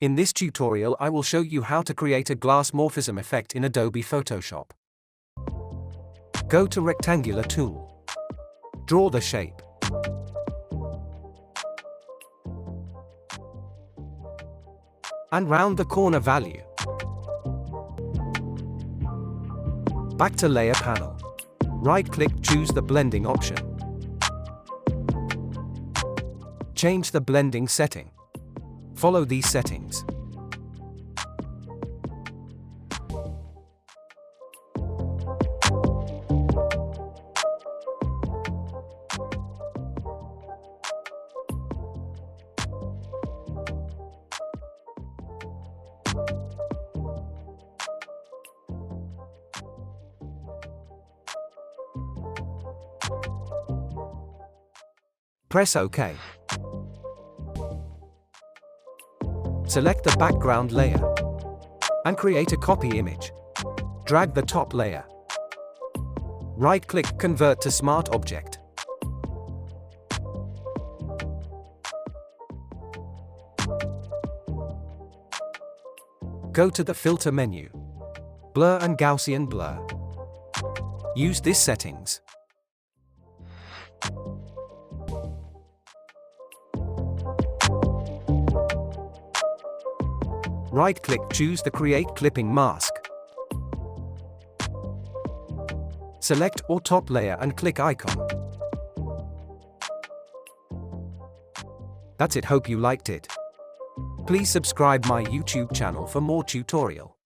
In this tutorial I will show you how to create a glass morphism effect in Adobe Photoshop. Go to Rectangular tool. Draw the shape. And round the corner value. Back to Layer panel. Right-click, choose the blending option. Change the blending setting. Follow these settings. Press OK. Select the background layer and create a copy image. Drag the top layer. Right-click, convert to Smart Object. Go to the Filter menu. Blur and Gaussian blur. Use these settings. Right-click, choose the Create Clipping Mask. Select or top layer and click icon. That's it, hope you liked it. Please subscribe my YouTube channel for more tutorial.